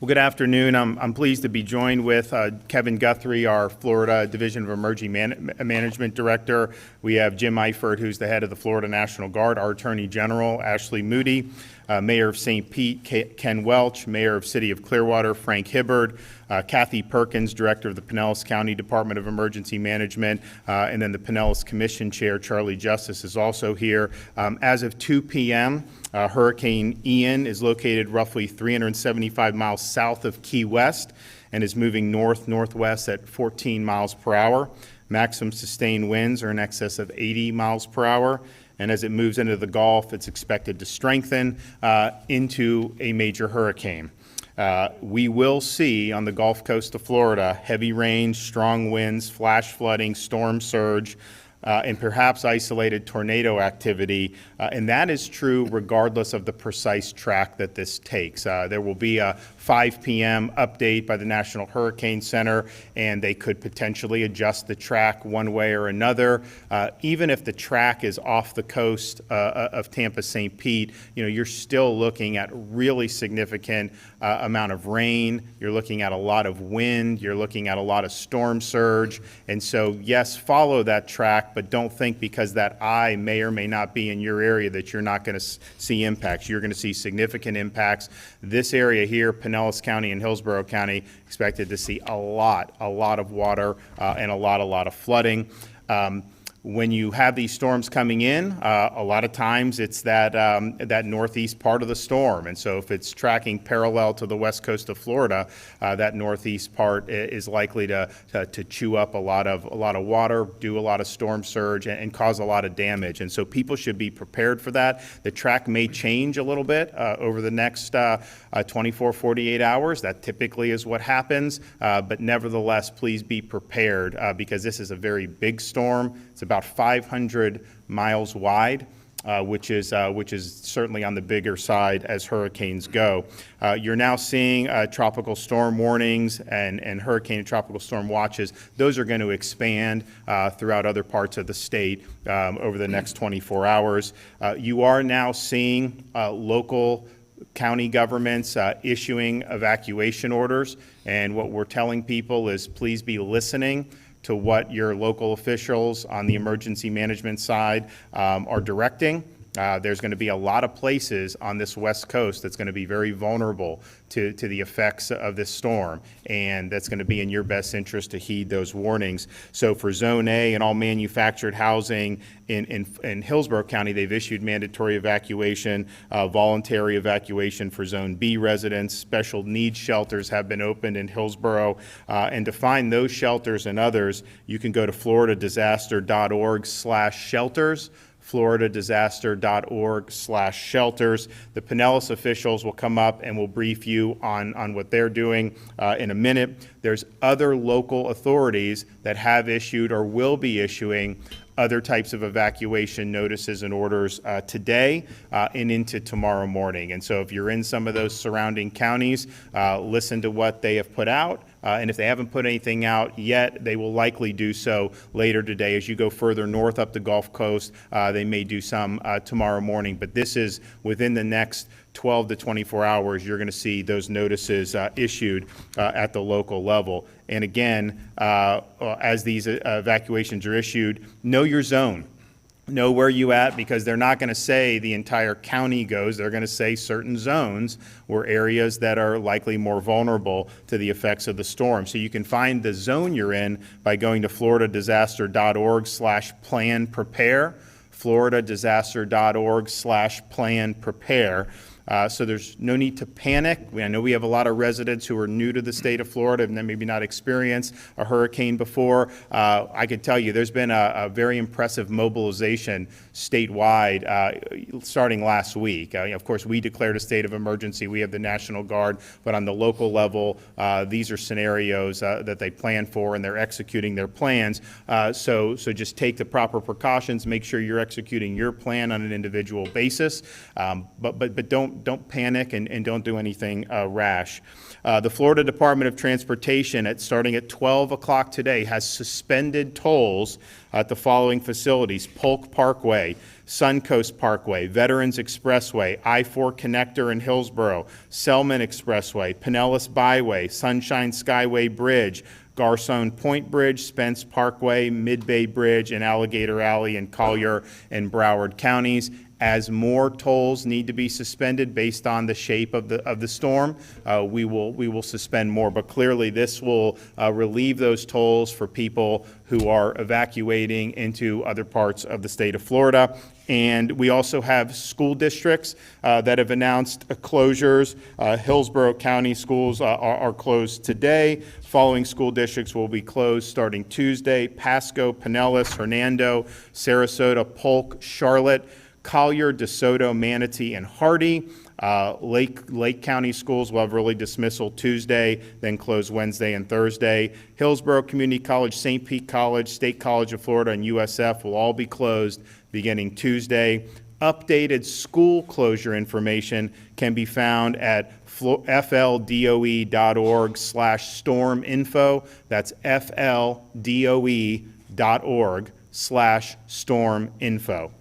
Well, good afternoon. I'm pleased to be joined with Kevin Guthrie, our Florida Division of Emergency Management Director. We have Jim Eifert, who's the head of the Florida National Guard, our Attorney General, Ashley Moody, Mayor of St. Pete, Ken Welch, Mayor of City of Clearwater, Frank Hibbard, Kathy Perkins, Director of the Pinellas County Department of Emergency Management, and then the Pinellas Commission Chair, Charlie Justice, is also here. As of 2 p.m., Hurricane Ian is located roughly 375 miles south of Key West and is moving north-northwest at 14 miles per hour. Maximum sustained winds are in excess of 80 miles per hour. And as it moves into the Gulf, it's expected to strengthen into a major hurricane. We will see on the Gulf Coast of Florida heavy rain, strong winds, flash flooding, storm surge, and perhaps isolated tornado activity, and that is true regardless of the precise track that this takes. There will be a 5 p.m. update by the National Hurricane Center, and they could potentially adjust the track one way or another. Even if the track is off the coast of Tampa, St. Pete, you're still looking at really significant amount of rain. You're looking at a lot of wind. You're looking at a lot of storm surge. And so, yes, follow that track, but don't think because that eye may or may not be in your area that you're not going to see impacts. You're going to see significant impacts. This area here, Pinellas County and Hillsborough County, expected to see a lot of water and a lot of flooding. When you have these storms coming in, a lot of times it's that northeast part of the storm. And so if it's tracking parallel to the west coast of Florida, that northeast part is likely to chew up a lot of water, do a lot of storm surge, and cause a lot of damage. And so people should be prepared for that. The track may change a little bit over the next 24, 48 hours. That typically is what happens. But nevertheless, please be prepared because this is a very big storm. It's about 500 miles wide, which is certainly on the bigger side as hurricanes go. You're now seeing tropical storm warnings and hurricane and tropical storm watches. Those are going to expand throughout other parts of the state over the next 24 hours. You are now seeing local county governments issuing evacuation orders, and what we're telling people is please be listening to what your local officials on the emergency management side are directing. There's going to be a lot of places on this west coast that's going to be very vulnerable to the effects of this storm, and that's going to be in your best interest to heed those warnings. So for Zone A and all manufactured housing in Hillsborough County, they've issued mandatory evacuation, voluntary evacuation for Zone B residents. Special needs shelters have been opened in Hillsborough, and to find those shelters and others, you can go to floridadisaster.org/shelters. floridadisaster.org/shelters. The Pinellas officials will come up and will brief you on what they're doing in a minute. There's other local authorities that have issued or will be issuing other types of evacuation notices and orders today and into tomorrow morning. And so if you're in some of those surrounding counties, listen to what they have put out. And if they haven't put anything out yet, they will likely do so later today. As you go further north up the Gulf Coast, they may do some tomorrow morning. But this is within the next 12 to 24 hours, you're going to see those notices issued at the local level. And again, as these evacuations are issued, know your zone. Know where you at, because they're not going to say the entire county goes. They're going to say certain zones or areas that are likely more vulnerable to the effects of the storm. So you can find the zone you're in by going to floridadisaster.org/plan-prepare, floridadisaster.org/plan-prepare. So there's no need to panic. I know we have a lot of residents who are new to the state of Florida and then maybe not experienced a hurricane before. I can tell you there's been a very impressive mobilization statewide starting last week. Of course, we declared a state of emergency. We have the National Guard, but on the local level, these are scenarios that they plan for, and they're executing their plans. So just take the proper precautions. Make sure you're executing your plan on an individual basis, but don't don't panic and don't do anything rash. The Florida Department of Transportation, starting at 12 o'clock today, has suspended tolls at the following facilities: Polk Parkway, Suncoast Parkway, Veterans Expressway, I-4 Connector in Hillsborough, Selman Expressway, Pinellas Byway, Sunshine Skyway Bridge, Garcon Point Bridge, Spence Parkway, Mid-Bay Bridge, and Alligator Alley in Collier and Broward counties. As more tolls need to be suspended based on the shape of the storm, we will suspend more. But clearly, this will relieve those tolls for people who are evacuating into other parts of the state of Florida. And we also have school districts that have announced closures. Hillsborough County schools are closed today. Following school districts will be closed starting Tuesday: Pasco, Pinellas, Hernando, Sarasota, Polk, Charlotte, Collier, DeSoto, Manatee, and Hardy. Lake County schools will have early dismissal Tuesday, then close Wednesday and Thursday. Hillsborough Community College, St. Pete College, State College of Florida, and USF will all be closed beginning Tuesday. Updated school closure information can be found at fldoe.org/storminfo. That's fldoe.org/storminfo.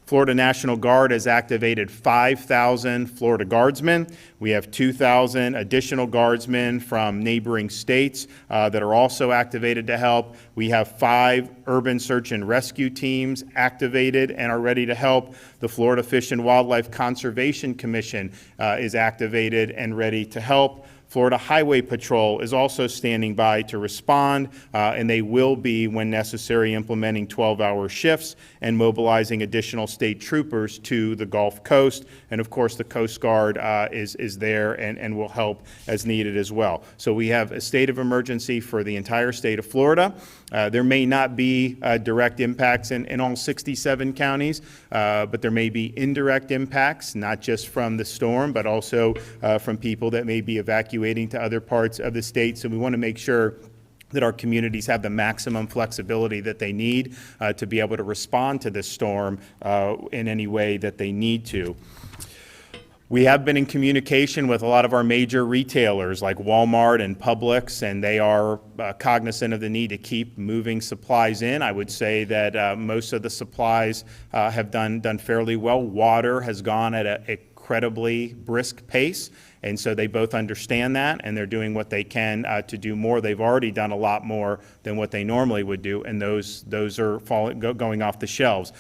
Florida National Guard has activated 5,000 Florida Guardsmen. We have 2,000 additional Guardsmen from neighboring states that are also activated to help. We have 5 urban search and rescue teams activated and are ready to help. The Florida Fish and Wildlife Conservation Commission is activated and ready to help. Florida Highway Patrol is also standing by to respond, and they will be, when necessary, implementing 12-hour shifts and mobilizing additional state troopers to the Gulf Coast. And of course, the Coast Guard is there and will help as needed as well. So we have a state of emergency for the entire state of Florida. There may not be direct impacts in all 67 counties, but there may be indirect impacts, not just from the storm, but also from people that may be evacuating to other parts of the state. So we want to make sure that our communities have the maximum flexibility that they need to be able to respond to this storm in any way that they need to. We have been in communication with a lot of our major retailers like Walmart and Publix, and they are cognizant of the need to keep moving supplies in. I would say that most of the supplies have done fairly well. Water has gone at an incredibly brisk pace, and so they both understand that, and they're doing what they can to do more. They've already done a lot more than what they normally would do, and those are going off the shelves.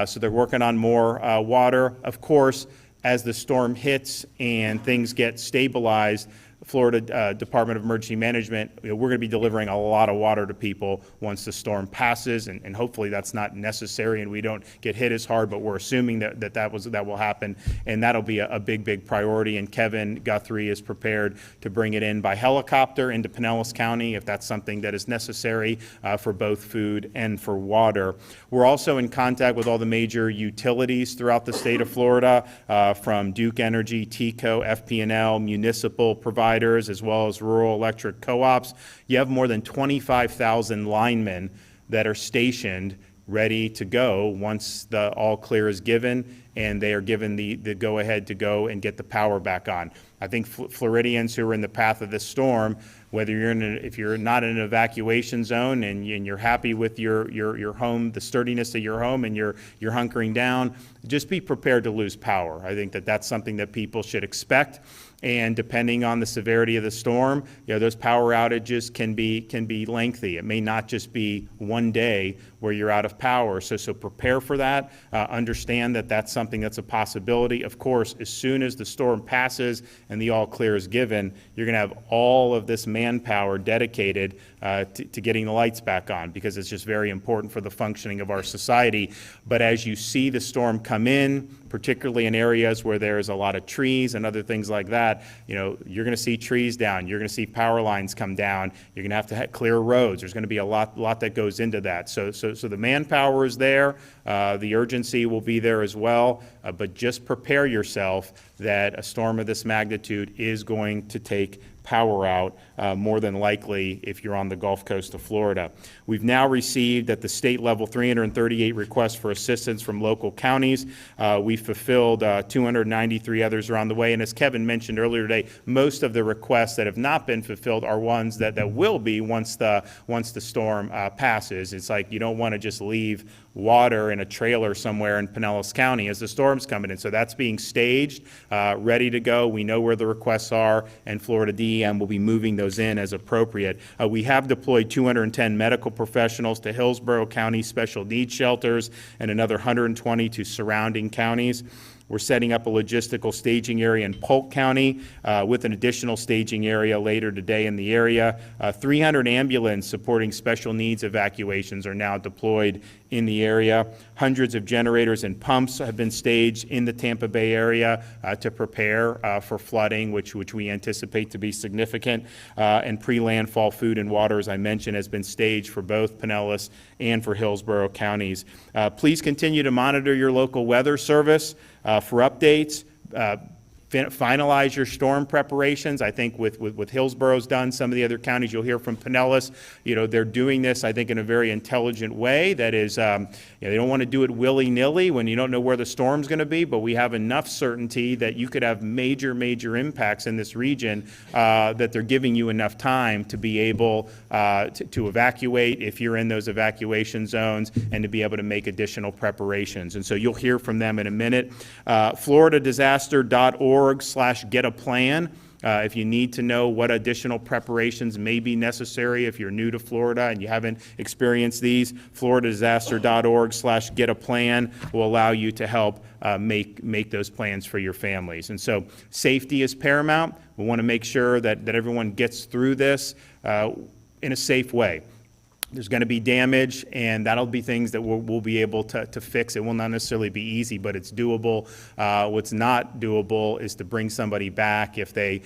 So they're working on more water. Of course, as the storm hits and things get stabilized, Florida Department of Emergency Management, we're going to be delivering a lot of water to people once the storm passes, and hopefully that's not necessary and we don't get hit as hard, but we're assuming that will happen, and that'll be a big priority. And Kevin Guthrie is prepared to bring it in by helicopter into Pinellas County if that's something that is necessary for both food and for water. We're also in contact with all the major utilities throughout the state of Florida, from Duke Energy, TECO, FP&L, municipal providers, as well as rural electric co-ops. You have more than 25,000 linemen that are stationed ready to go once the all clear is given and they are given the go-ahead to go and get the power back on. I think Floridians who are in the path of this storm, whether if you're not in an evacuation zone and you're happy with your home, the sturdiness of your home, and you're hunkering down, just be prepared to lose power. I think that's something that people should expect. And depending on the severity of the storm, those power outages can be lengthy. It may not just be one day where you're out of power. So prepare for that. Understand that that's something that's a possibility. Of course, as soon as the storm passes and the all clear is given, you're going to have all of this manpower dedicated to getting the lights back on, because it's just very important for the functioning of our society. But as you see the storm come in, particularly in areas where there's a lot of trees and other things like that, you're going to see trees down. You're going to see power lines come down. You're going to have to clear roads. There's going to be a lot that goes into that. So the manpower is there. The urgency will be there as well. But just prepare yourself that a storm of this magnitude is going to take power out, more than likely if you're on the Gulf Coast of Florida. We've now received at the state level 338 requests for assistance from local counties. We fulfilled 293 others are on the way. And as Kevin mentioned earlier today, most of the requests that have not been fulfilled are ones that will be once the storm passes. It's like you don't want to just leave water in a trailer somewhere in Pinellas County as the storm's coming in. So that's being staged, ready to go. We know where the requests are, and Florida DEM will be moving those in as appropriate. We have deployed 210 medical professionals to Hillsborough County special needs shelters and another 120 to surrounding counties. We're setting up a logistical staging area in Polk County with an additional staging area later today in the area. 300 ambulance supporting special needs evacuations are now deployed in the area. Hundreds of generators and pumps have been staged in the Tampa Bay area to prepare for flooding, which we anticipate to be significant. And pre-landfall food and water, as I mentioned, has been staged for both Pinellas and for Hillsborough counties. Please continue to monitor your local weather service for updates. Finalize your storm preparations. I think with Hillsborough's done, some of the other counties you'll hear from Pinellas, they're doing this, I think, in a very intelligent way. That is, they don't want to do it willy-nilly when you don't know where the storm's going to be, but we have enough certainty that you could have major impacts in this region that they're giving you enough time to be able to evacuate if you're in those evacuation zones and to be able to make additional preparations. And so you'll hear from them in a minute. FloridaDisaster.org/get-a-plan. If you need to know what additional preparations may be necessary if you're new to Florida and you haven't experienced these, FloridaDisaster.org/get-a-plan will allow you to help make those plans for your families. And so safety is paramount. We want to make sure that everyone gets through this in a safe way. There's going to be damage, and that'll be things that we'll be able to fix. It will not necessarily be easy, but it's doable. What's not doable is to bring somebody back if they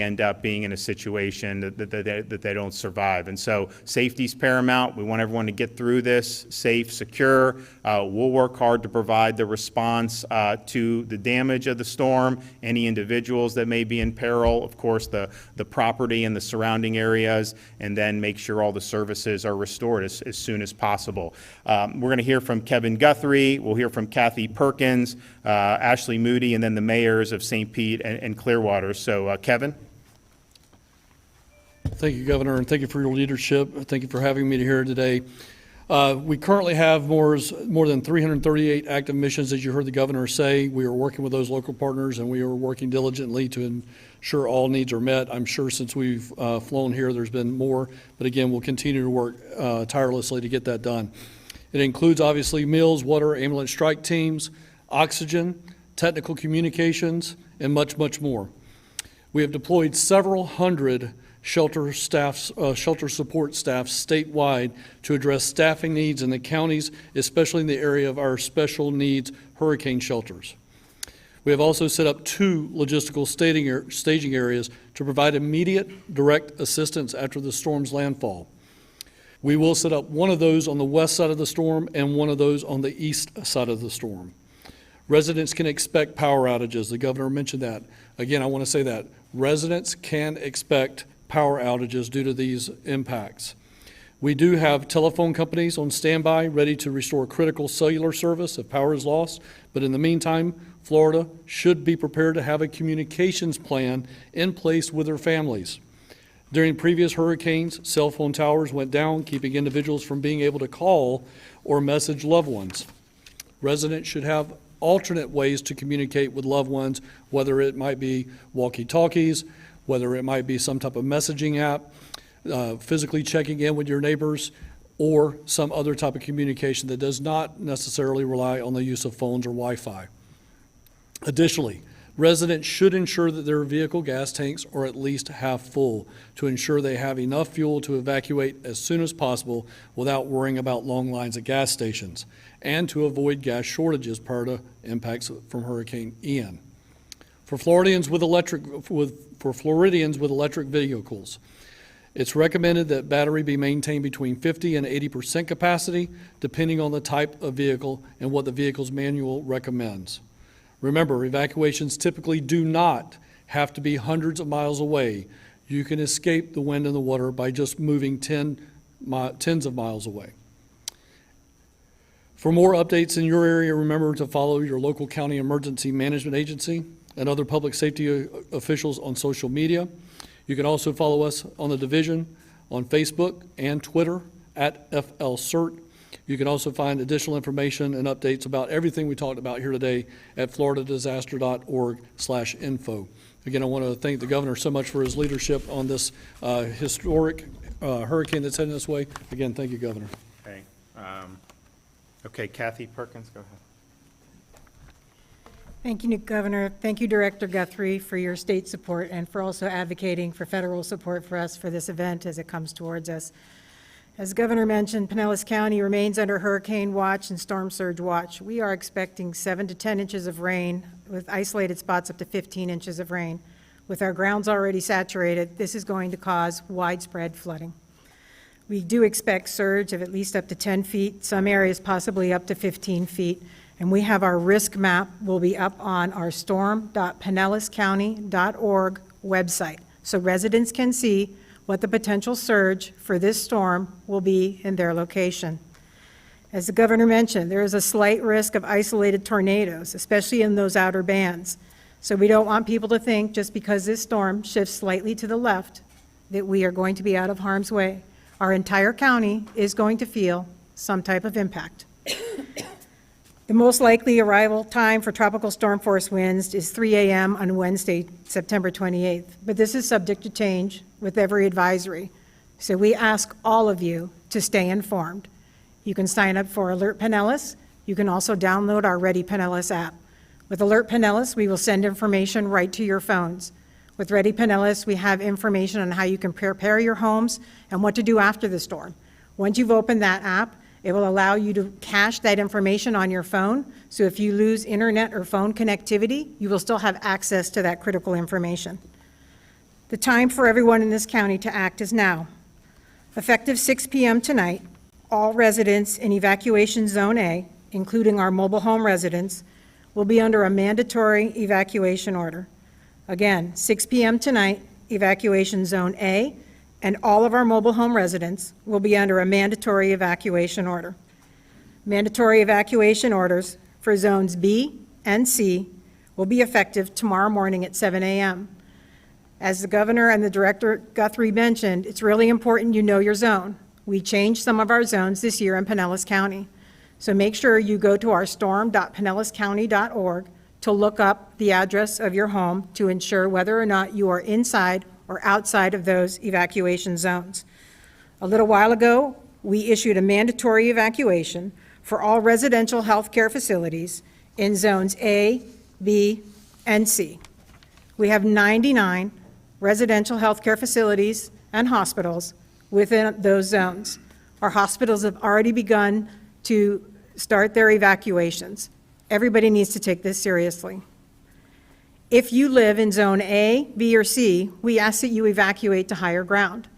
end up being in a situation that they don't survive. And so safety's paramount. We want everyone to get through this safe, secure. We'll work hard to provide the response to the damage of the storm, any individuals that may be in peril, of course, the property and the surrounding areas, and then make sure all the services are restored as soon as possible. We're going to hear from Kevin Guthrie. We'll hear from Kathy Perkins, Ashley Moody, and then the mayors of St. Pete and Clearwater. So, Kevin. Thank you, Governor, and thank you for your leadership. Thank you for having me here today. We currently have more than 338 active missions, as you heard the governor say. We are working with those local partners, and we are working diligently to ensure all needs are met. I'm sure since we've flown here, there's been more, but again, we'll continue to work tirelessly to get that done. It includes, obviously, meals, water, ambulance strike teams, oxygen, technical communications, and much more. We have deployed several hundred shelter support staff statewide to address staffing needs in the counties, especially in the area of our special needs hurricane shelters. We have also set up 2 logistical staging areas to provide immediate direct assistance after the storm's landfall. We will set up one of those on the west side of the storm and one of those on the east side of the storm. Residents can expect power outages. The governor mentioned that. Again, I want to say that. Residents can expect power outages due to these impacts. We do have telephone companies on standby ready to restore critical cellular service if power is lost, but in the meantime, Florida should be prepared to have a communications plan in place with their families. During previous hurricanes, cell phone towers went down, keeping individuals from being able to call or message loved ones. Residents should have alternate ways to communicate with loved ones, whether it might be walkie-talkies, whether it might be some type of messaging app, physically checking in with your neighbors, or some other type of communication that does not necessarily rely on the use of phones or Wi-Fi. Additionally, residents should ensure that their vehicle gas tanks are at least half full to ensure they have enough fuel to evacuate as soon as possible without worrying about long lines at gas stations, and to avoid gas shortages prior to impacts from Hurricane Ian. For Floridians with electric vehicles, it's recommended that battery be maintained between 50 and 80% capacity, depending on the type of vehicle and what the vehicle's manual recommends. Remember, evacuations typically do not have to be hundreds of miles away. You can escape the wind and the water by just moving tens of miles away. For more updates in your area, remember to follow your local county emergency management agency and other public safety officials on social media. You can also follow us on the division on Facebook and Twitter at FLCERT. You can also find additional information and updates about everything we talked about here today at floridadisaster.org/info. Again, I want to thank the governor so much for his leadership on this historic hurricane that's heading this way. Again, thank you, Governor. Okay. Okay, Kathy Perkins, go ahead. Thank you, Governor. Thank you, Director Guthrie, for your state support and for also advocating for federal support for us for this event as it comes towards us. As the Governor mentioned, Pinellas County remains under hurricane watch and storm surge watch. We are expecting 7 to 10 inches of rain with isolated spots up to 15 inches of rain. With our grounds already saturated, this is going to cause widespread flooding. We do expect surge of at least up to 10 feet, some areas possibly up to 15 feet. And we have our risk map will be up on our storm.pinellascounty.org website. So residents can see what the potential surge for this storm will be in their location. As the governor mentioned, there is a slight risk of isolated tornadoes, especially in those outer bands. So we don't want people to think just because this storm shifts slightly to the left that we are going to be out of harm's way. Our entire county is going to feel some type of impact. The most likely arrival time for tropical storm force winds is 3 a.m. on Wednesday, September 28th, but this is subject to change with every advisory. So we ask all of you to stay informed. You can sign up for Alert Pinellas. You can also download our Ready Pinellas app. With Alert Pinellas, we will send information right to your phones. With Ready Pinellas, we have information on how you can prepare your homes and what to do after the storm. Once you've opened that app, it will allow you to cache that information on your phone, so if you lose internet or phone connectivity, you will still have access to that critical information. The time for everyone in this county to act is now. Effective 6 p.m. tonight, all residents in Evacuation Zone A, including our mobile home residents, will be under a mandatory evacuation order. Again, 6 p.m. tonight, Evacuation Zone A, and all of our mobile home residents will be under a mandatory evacuation order. Mandatory evacuation orders for zones B and C will be effective tomorrow morning at 7 a.m. As the governor and the Director Guthrie mentioned, it's really important you know your zone. We changed some of our zones this year in Pinellas County. So make sure you go to our storm.pinellascounty.org to look up the address of your home to ensure whether or not you are inside or outside of those evacuation zones. A little while ago, we issued a mandatory evacuation for all residential health care facilities in zones A, B, and C. We have 99 residential health care facilities and hospitals within those zones. Our hospitals have already begun to start their evacuations. Everybody needs to take this seriously. If you live in Zone A, B, or C, we ask that you evacuate to higher ground.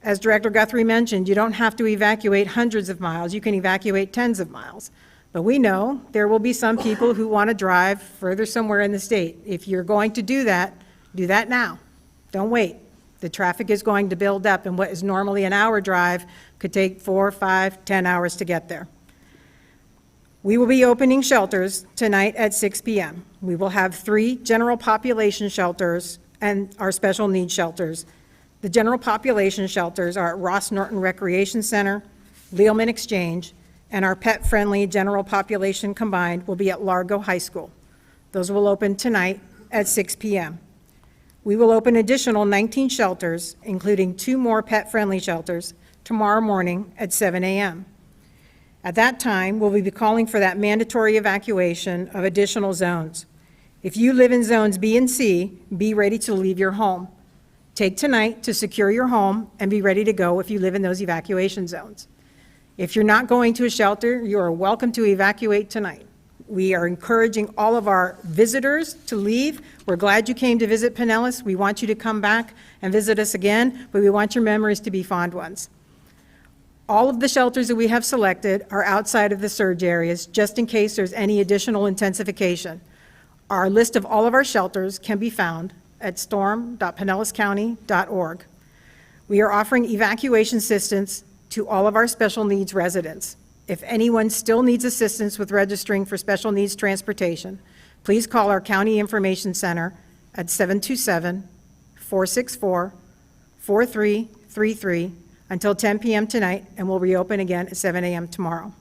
As Director Guthrie mentioned, you don't have to evacuate hundreds of miles. You can evacuate tens of miles. But we know there will be some people who want to drive further somewhere in the state. If you're going to do that now. Don't wait. The traffic is going to build up, and what is normally an hour drive could take 4, 5, 10 hours to get there. We will be opening shelters tonight at 6 p.m. We will have 3 general population shelters and our special needs shelters. The general population shelters are at Ross Norton Recreation Center, Lealman Exchange, and our pet-friendly general population combined will be at Largo High School. Those will open tonight at 6 p.m. We will open additional 19 shelters, including 2 more pet-friendly shelters, tomorrow morning at 7 a.m. At that time, we'll be calling for that mandatory evacuation of additional zones. If you live in zones B and C, be ready to leave your home. Take tonight to secure your home and be ready to go if you live in those evacuation zones. If you're not going to a shelter, you are welcome to evacuate tonight. We are encouraging all of our visitors to leave. We're glad you came to visit Pinellas. We want you to come back and visit us again, but we want your memories to be fond ones. All of the shelters that we have selected are outside of the surge areas, just in case there's any additional intensification. Our list of all of our shelters can be found at storm.pinellascounty.org. We are offering evacuation assistance to all of our special needs residents. If anyone still needs assistance with registering for special needs transportation, please call our County Information Center at 727-464-4333 until 10 p.m. tonight, and we'll reopen again at 7 a.m. tomorrow.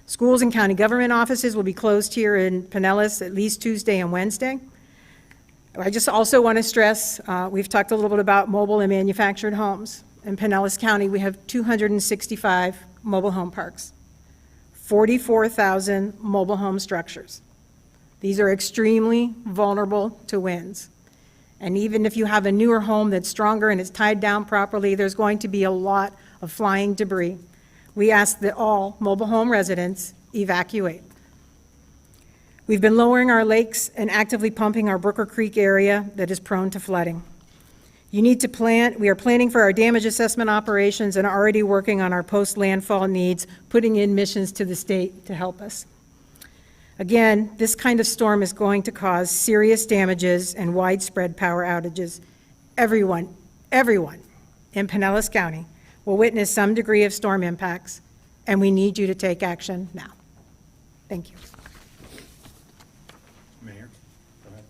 Schools and county government offices will be closed here in Pinellas at least Tuesday and Wednesday. I just also want to stress, we've talked a little bit about mobile and manufactured homes. In Pinellas County, we have 265 mobile home parks, 44,000 mobile home structures. These are extremely vulnerable to winds. And even if you have a newer home that's stronger and it's tied down properly, there's going to be a lot of flying debris. We ask that all mobile home residents evacuate. We've been lowering our lakes and actively pumping our Brooker Creek area that is prone to flooding. You need to plan. We are planning for our damage assessment operations and already working on our post-landfall needs, putting in missions to the state to help us. Again, this kind of storm is going to cause serious damages and widespread power outages. Everyone in Pinellas County will witness some degree of storm impacts, and we need you to take action now. Thank you. Mayor, go ahead.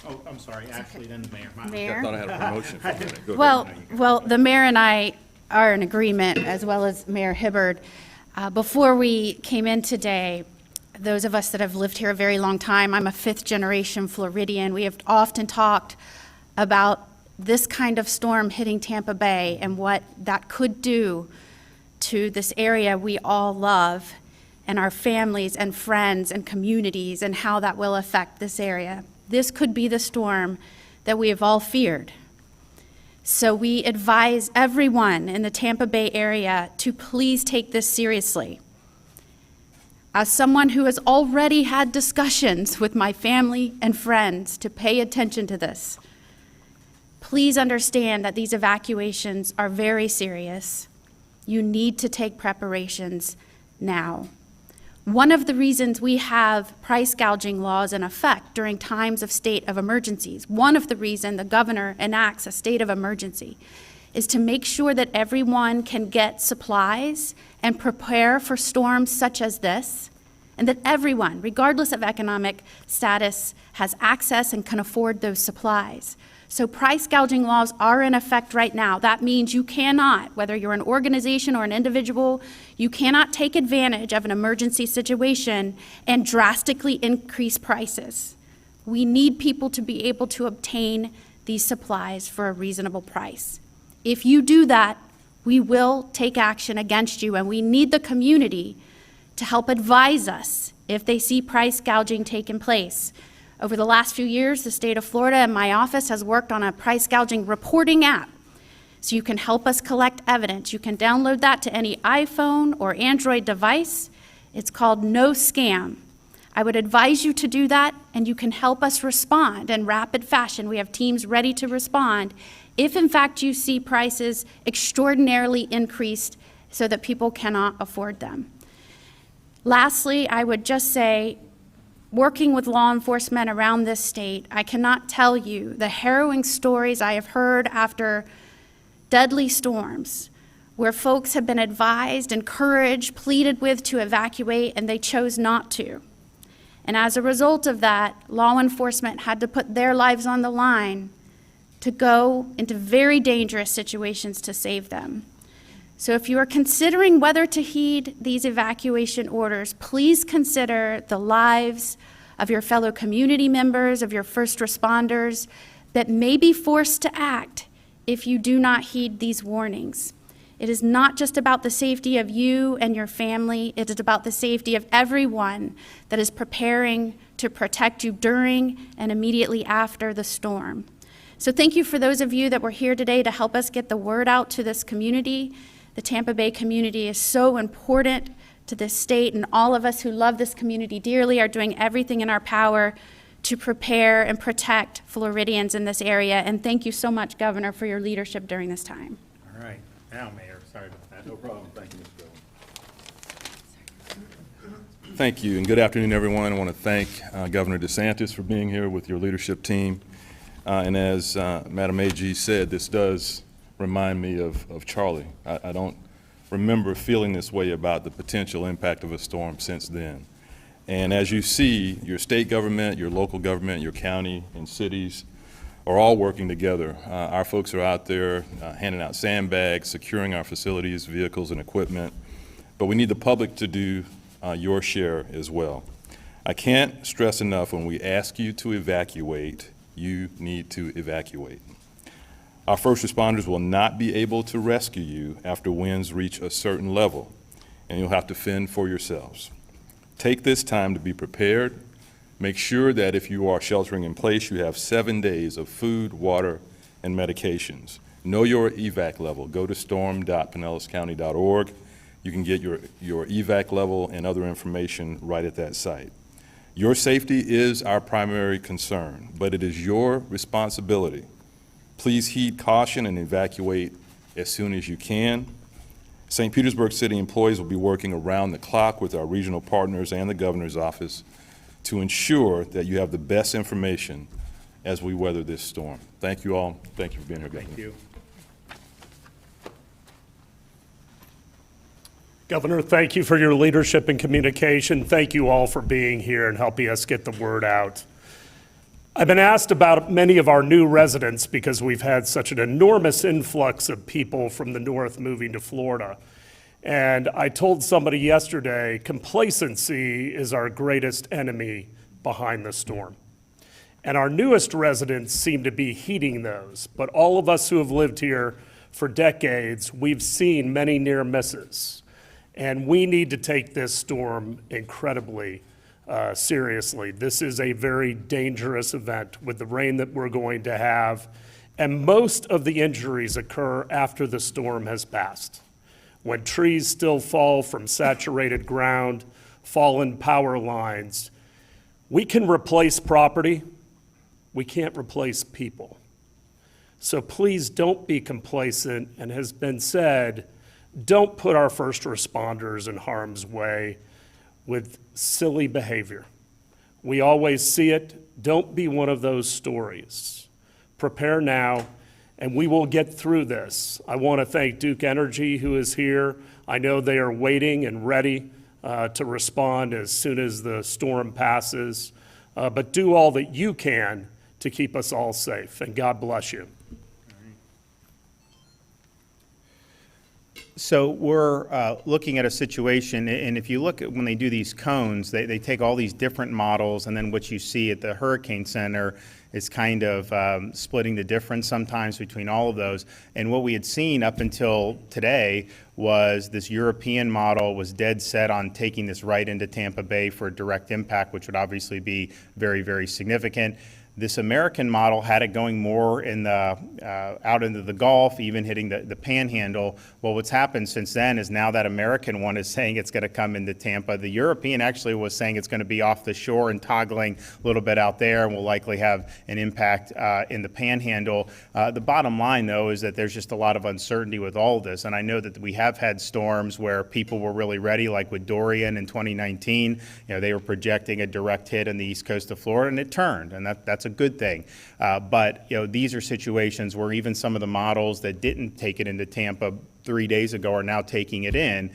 Oh, I'm sorry, Ashley, then the mayor. Mayor? I thought I had a promotion for a minute. Go Well, ahead. well, the mayor and I are in agreement, as well as Mayor Hibbard. Before we came in today, those of us that have lived here a very long time, I'm a fifth-generation Floridian, we have often talked about this kind of storm hitting Tampa Bay and what that could do to this area we all love and our families and friends and communities, and how that will affect this area. This could be the storm that we have all feared. So we advise everyone in the Tampa Bay area to please take this seriously. As someone who has already had discussions with my family and friends to pay attention to this, please understand that these evacuations are very serious. You need to take preparations now. One of the reasons we have price gouging laws in effect during times of state of emergencies, one of the reasons the governor enacts a state of emergency, is to make sure that everyone can get supplies and prepare for storms such as this, and that everyone, regardless of economic status, has access and can afford those supplies. So price gouging laws are in effect right now. That means you cannot, whether you're an organization or an individual, you cannot take advantage of an emergency situation and drastically increase prices. We need people to be able to obtain these supplies for a reasonable price. If you do that, we will take action against you, and we need the community to help advise us if they see price gouging taking place. Over the last few years, the state of Florida and my office has worked on a price gouging reporting app. So you can help us collect evidence. You can download that to any iPhone or Android device. It's called No Scam. I would advise you to do that, and you can help us respond in rapid fashion. We have teams ready to respond if in fact you see prices extraordinarily increased so that people cannot afford them. Lastly, I would just say, working with law enforcement around this state, I cannot tell you the harrowing stories I have heard after deadly storms where folks have been advised, encouraged, pleaded with to evacuate, and they chose not to. And as a result of that, law enforcement had to put their lives on the line to go into very dangerous situations to save them. So if you are considering whether to heed these evacuation orders, please consider the lives of your fellow community members, of your first responders that may be forced to act if you do not heed these warnings. It is not just about the safety of you and your family, it is about the safety of everyone that is preparing to protect you during and immediately after the storm. So thank you for those of you that were here today to help us get the word out to this community. The Tampa Bay community is so important to this state, and all of us who love this community dearly are doing everything in our power to prepare and protect Floridians in this area. And thank you so much, Governor, for your leadership during this time. All right, now, Mayor, sorry about that. No problem. Thank you, Ms. Bell. Thank you, and good afternoon, everyone. I want to thank Governor DeSantis for being here with your leadership team. And as Madam AG said, this does remind me of Charlie. I don't remember feeling this way about the potential impact of a storm since then. And as you see, your state government, your local government, your county and cities are all working together. Our folks are out there handing out sandbags, securing our facilities, vehicles, and equipment. But we need the public to do your share as well. I can't stress enough, when we ask you to evacuate, you need to evacuate. Our first responders will not be able to rescue you after winds reach a certain level, and you'll have to fend for yourselves. Take this time to be prepared. Make sure that if you are sheltering in place, you have 7 days of food, water, and medications. Know your evac level. Go to storm.pinellascounty.org. You can get your evac level and other information right at that site. Your safety is our primary concern, but it is your responsibility. Please heed caution and evacuate as soon as you can. St. Petersburg City employees will be working around the clock with our regional partners and the governor's office to ensure that you have the best information as we weather this storm. Thank you all. Thank you for being here, Governor. Thank you. Governor, thank you for your leadership and communication. Thank you all for being here and helping us get the word out. I've been asked about many of our new residents because we've had such an enormous influx of people from the north moving to Florida. And I told somebody yesterday, complacency is our greatest enemy behind the storm. And our newest residents seem to be heeding those. But all of us who have lived here for decades, we've seen many near misses. And we need to take this storm incredibly seriously. This is a very dangerous event with the rain that we're going to have. And most of the injuries occur after the storm has passed. When trees still fall from saturated ground, fallen power lines, we can replace property. We can't replace people. So please don't be complacent, and has been said, don't put our first responders in harm's way with silly behavior. We always see it. Don't be one of those stories. Prepare now, and we will get through this. I want to thank Duke Energy, who is here. I know they are waiting and ready to respond as soon as the storm passes. But do all that you can to keep us all safe, and God bless you. So we're looking at a situation, and if you look at when they do these cones, they take all these different models, and then what you see at the Hurricane Center is kind of splitting the difference sometimes between all of those. And what we had seen up until today was this European model was dead set on taking this right into Tampa Bay for a direct impact, which would obviously be very, very significant. This American model had it going more in the out into the Gulf, even hitting the Panhandle. Well, what's happened since then is now that American one is saying it's going to come into Tampa. The European actually was saying it's going to be off the shore and toggling a little bit out there, and will likely have an impact in the Panhandle. The bottom line, though, is that there's just a lot of uncertainty with all of this. And I know that we have had storms where people were really ready, like with Dorian in 2019. You know, they were projecting a direct hit on the east coast of Florida, and it turned, and that's a good thing. But you know, these are situations where even some of the models that didn't take it into Tampa 3 days ago are now taking it in.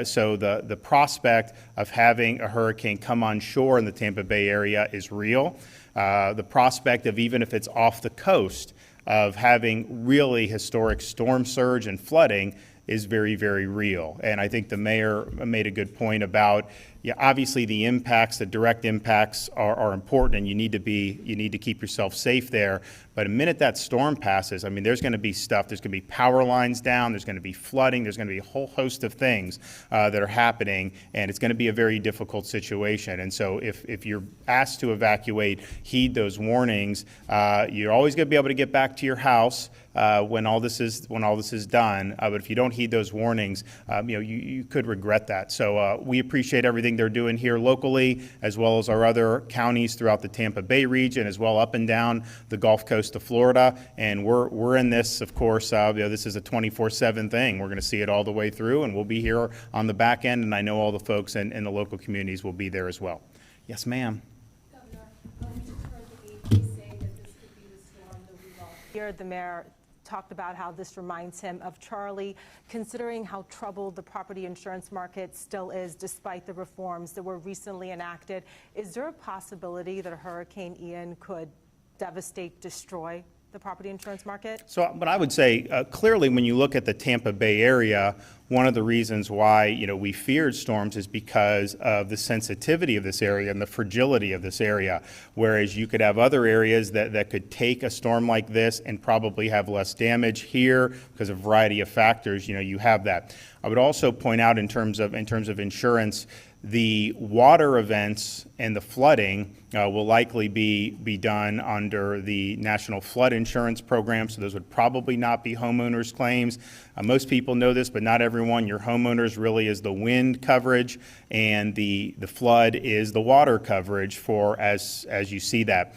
So the prospect of having a hurricane come on shore in the Tampa Bay area is real. The prospect of, even if it's off the coast, of having really historic storm surge and flooding is very, very real. And I think the mayor made a good point about, yeah, obviously the impacts, the direct impacts are important, and you need to keep yourself safe there. But the minute that storm passes, I mean, there's going to be stuff. There's going to be power lines down. There's going to be flooding. There's going to be a whole host of things that are happening, and it's going to be a very difficult situation. And so if you're asked to evacuate, heed those warnings. You're always going to be able to get back to your house. when all this is done. But if you don't heed those warnings, you could regret that. So we appreciate everything they're doing here locally, as well as our other counties throughout the Tampa Bay region, as well up and down the Gulf Coast of Florida. And we're in this, of course. This is a 24/7 thing. We're going to see it all the way through, and we'll be here on the back end. And I know all the folks in the local communities will be there as well. Yes, ma'am. Governor, we just heard the AG say that this could be the storm that we all fear. The mayor talked about how this reminds him of Charlie, considering how troubled the property insurance market still is despite the reforms that were recently enacted. Is there a possibility that Hurricane Ian could devastate, destroy the property insurance market? So, but I would say clearly when you look at the Tampa Bay area, one of the reasons why, we feared storms is because of the sensitivity of this area and the fragility of this area. Whereas you could have other areas that could take a storm like this and probably have less damage. Here, because of a variety of factors, you have that. I would also point out in terms of insurance, the water events and the flooding will likely be done under the National Flood Insurance Program, so those would probably not be homeowners' claims. Most people know this, but not everyone. Your homeowners really is the wind coverage, and the flood is the water coverage for as you see that.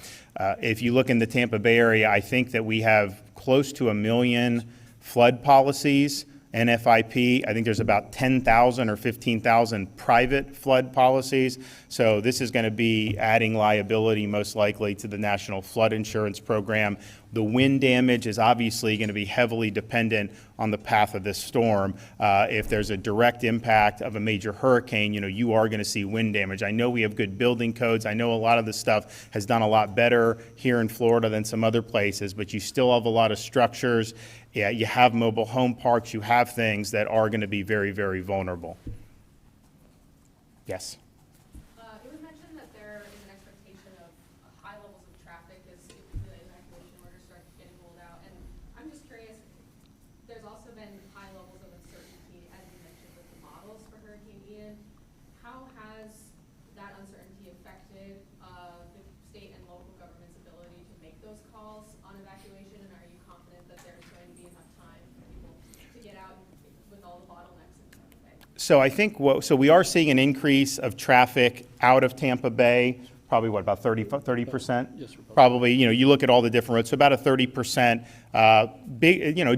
If you look in the Tampa Bay area, I think that we have close to 1 million flood policies. NFIP, I think there's about 10,000 or 15,000 private flood policies. So this is going to be adding liability most likely to the National Flood Insurance Program. The wind damage is obviously going to be heavily dependent on the path of this storm. If there's a direct impact of a major hurricane, you are going to see wind damage. I know we have good building codes. I know a lot of this stuff has done a lot better here in Florida than some other places, but you still have a lot of structures. Yeah, you have mobile home parks, you have things that are going to be very, very vulnerable. Yes? It was mentioned that there is an expectation of high levels of traffic as the evacuation orders start getting rolled out. And I'm just curious, there's also been high levels of uncertainty, as you mentioned, with the models for Hurricane Ian. How has that uncertainty affected the state and local government's ability to make those calls on evacuation? And are you confident that there's going to be enough time for people to get out with all the bottlenecks in Tampa Bay? So I think, so we are seeing an increase of traffic out of Tampa Bay, probably about 30%? Yes, sir. Probably, you look at all the different roads, so about a 30%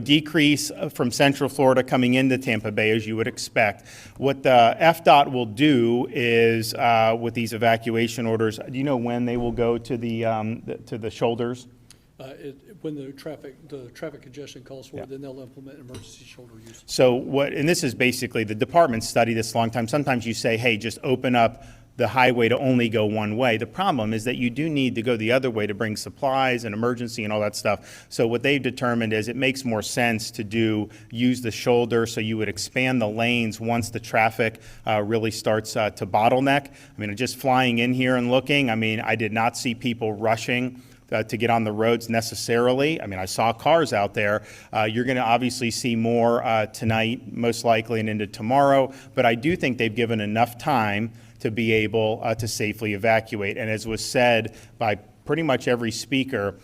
decrease from Central Florida coming into Tampa Bay, as you would expect. What the FDOT will do is, with these evacuation orders, do you know when they will go to the shoulders? When the traffic congestion calls for it, then they'll implement emergency shoulder use. So and this is basically, the department studied this a long time. Sometimes you say, hey, just open up the highway to only go one way. The problem is that you do need to go the other way to bring supplies and emergency and all that stuff. So what they've determined is it makes more sense to use the shoulder, so you would expand the lanes once the traffic really starts to bottleneck. I mean, just flying in here and looking, I did not see people rushing to get on the roads necessarily. I saw cars out there. You're going to obviously see more tonight, most likely, and into tomorrow. But I do think they've given enough time to be able to safely evacuate. And as was said by pretty much every speaker,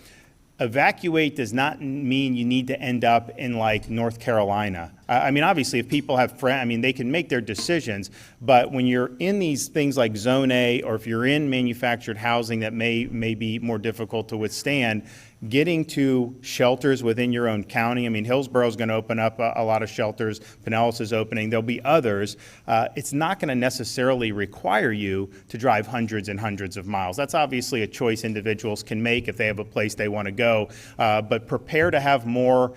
evacuate does not mean you need to end up in like North Carolina. Obviously, if people have friends, they can make their decisions, but when you're in these things like Zone A, or if you're in manufactured housing that may be more difficult to withstand, getting to shelters within your own county. Hillsborough going to open up a lot of shelters. Pinellas is opening. There'll be others. It's not going to necessarily require you to drive hundreds and hundreds of miles. That's obviously a choice individuals can make if they have a place they want to go. But prepare to have more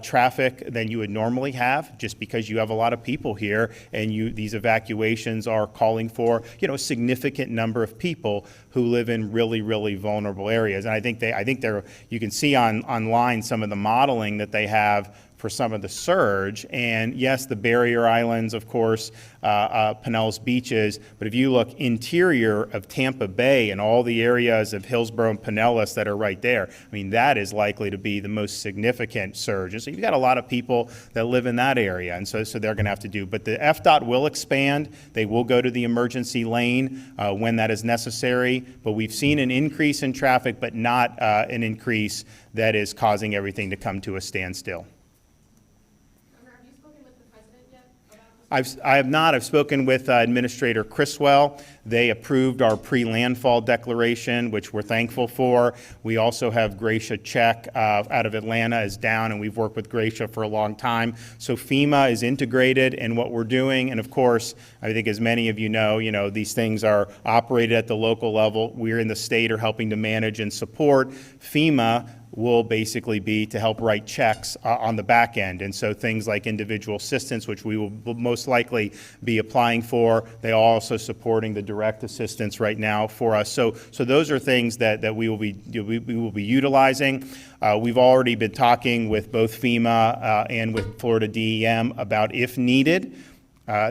traffic than you would normally have, just because you have a lot of people here, and these evacuations are calling for a significant number of people who live in really, really vulnerable areas. And I think you can see online some of the modeling that they have for some of the surge. And yes, the barrier islands, of course, Pinellas beaches, but if you look interior of Tampa Bay and all the areas of Hillsborough and Pinellas that are right there, I mean, that is likely to be the most significant surge. And so you've got a lot of people that live in that area, and so they're going to have to do. But the FDOT will expand. They will go to the emergency lane when that is necessary. But we've seen an increase in traffic, but not an increase that is causing everything to come to a standstill. Governor, have you spoken with the president yet about this? I have not. I've spoken with Administrator Criswell. They approved our pre-landfall declaration, which we're thankful for. We also have Gracia Check out of Atlanta is down, and we've worked with Gracia for a long time. So FEMA is integrated in what we're doing. And of course, I think as many of you know, these things are operated at the local level. We're in the state are helping to manage and support. FEMA will basically be to help write checks on the back end. And so things like individual assistance, which we will most likely be applying for, they are also supporting the direct assistance right now for us. So those are things that we will be utilizing. We've already been talking with both FEMA and with Florida DEM about, if needed,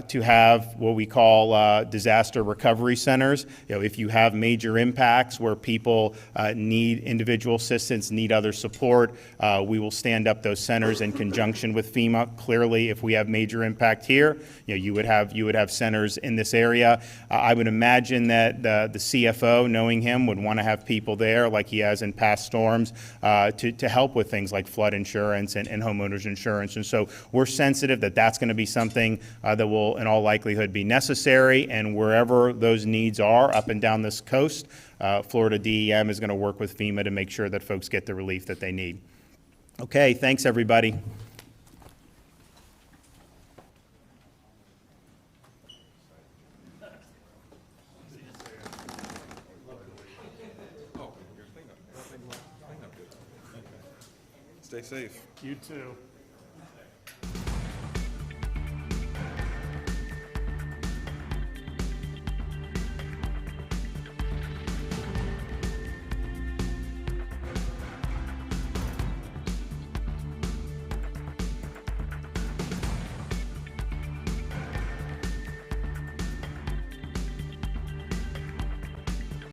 to have what we call disaster recovery centers. If you have major impacts where people need individual assistance, need other support, we will stand up those centers in conjunction with FEMA. Clearly, if we have major impact here, you would have centers in this area. I would imagine that the CFO, knowing him, would want to have people there like he has in past storms to help with things like flood insurance and homeowners insurance. And so we're sensitive that that's going to be something that will in all likelihood be necessary, and wherever those needs are up and down this coast, Florida DEM is going to work with FEMA to make sure that folks get the relief that they need. Okay, thanks everybody. Stay safe. You too.